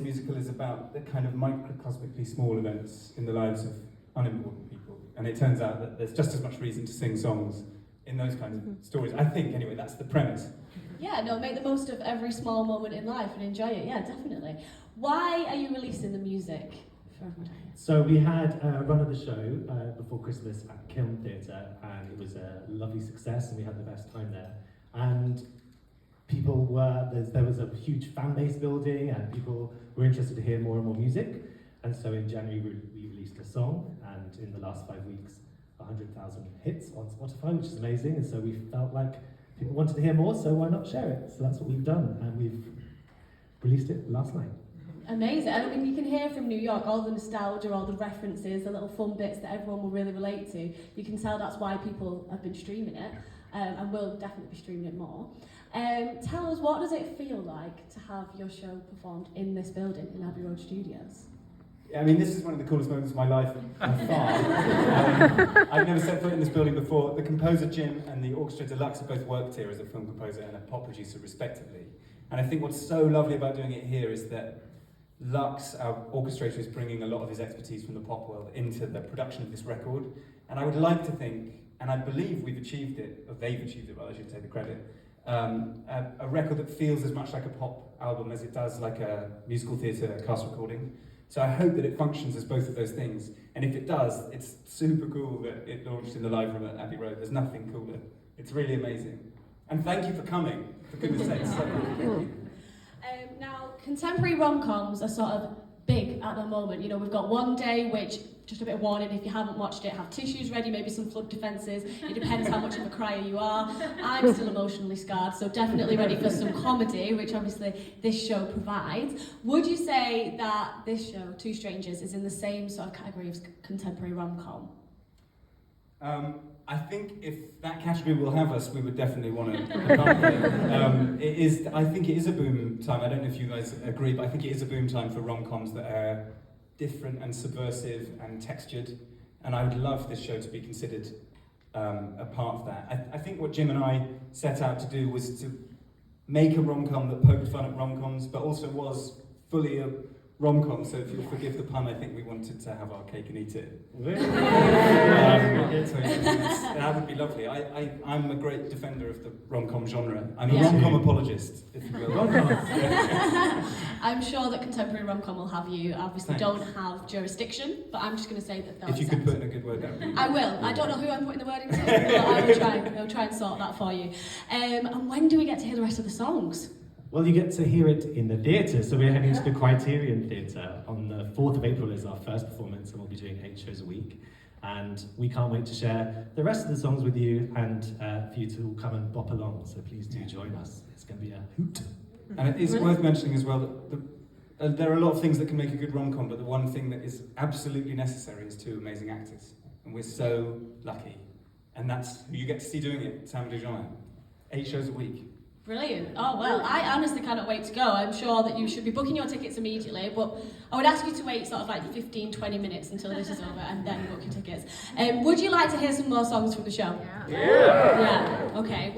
musical is about the kind of microcosmically small events in the lives of unimportant people. And it turns out that there's just as much reason to sing songs in those kinds of stories. I think, anyway, that's the premise. Yeah, no, make the most of every small moment in life and enjoy it. Yeah, definitely. Why are you releasing the music for everyone? So we had a run of the show before Christmas at Kiln Theatre, and it was a lovely success, and we had the best time there. And people there was a huge fan base building, and people were interested to hear more and more music. And so in January we released a song, and in the last 5 weeks, 100,000 hits on Spotify, which is amazing. And so we felt like people wanted to hear more, so why not share it? So that's what we've done, and we've released it last night. Amazing. I mean, you can hear from New York all the nostalgia, all the references, the little fun bits that everyone will really relate to. You can tell that's why people have been streaming it, and will definitely be streaming it more. Tell us, what does it feel like to have your show performed in this building, in Abbey Road Studios? I mean, this is one of the coolest moments of my life by far. I've never set foot in this building before. The composer Jim and the orchestra deluxe have both worked here as a film composer and a pop producer respectively. And I think what's so lovely about doing it here is that Lux, our orchestrator, is bringing a lot of his expertise from the pop world into the production of this record. And I would like to think, and I believe we've achieved it, or they've achieved it, rather, I should take the credit, a record that feels as much like a pop album as it does like a musical theatre cast recording. So I hope that it functions as both of those things. And if it does, it's super cool that it launched in the live room at Abbey Road. There's nothing cooler. It's really amazing. And thank you for coming, for goodness sakes. Now, contemporary rom-coms are sort of big at the moment. You know, we've got One Day, which, just a bit of warning, if you haven't watched it, have tissues ready, maybe some flood defences. It depends how much of a crier you are. I'm still emotionally scarred, so definitely ready for some comedy, which obviously this show provides. Would you say that this show, Two Strangers, is in the same sort of category as contemporary rom-com? I think if that category will have us, we would definitely want to. I think it is a boom time. I don't know if you guys agree, but I think it is a boom time for rom-coms that are different and subversive and textured. And I would love this show to be considered a part of that. I think what Jim and I set out to do was to make a rom-com that poked fun at rom-coms, but also was fully a rom-com, so if you'll forgive the pun, I think we wanted to have our cake and eat it. So that would be lovely. I'm a great defender of the rom-com genre. I'm a rom-com apologist, if you will. I'm sure that contemporary rom-com will have you. Obviously don't have jurisdiction, but I'm just going to say that they'll if you could put in a good word, that would be I will. I don't know who I'm putting the word into, but I'll try and sort that for you. And when do we get to hear the rest of the songs? Well, you get to hear it in the theatre, so we're heading to the Criterion Theatre. On the 4th of April is our first performance, and we'll be doing 8 shows a week. And we can't wait to share the rest of the songs with you, and for you to come and bop along, so please do join us. It's going to be a hoot. And it is worth mentioning as well that there are a lot of things that can make a good rom-com, but the one thing that is absolutely necessary is 2 amazing actors. And we're so lucky. And that's who you get to see doing it, Sam and Dujonna. 8 shows a week. Brilliant. Oh, well, I honestly cannot wait to go. I'm sure that you should be booking your tickets immediately, but I would ask you to wait sort of like 15, 20 minutes until this is over and then book your tickets. Would you like to hear some more songs from the show? Yeah. Yeah, okay. Well,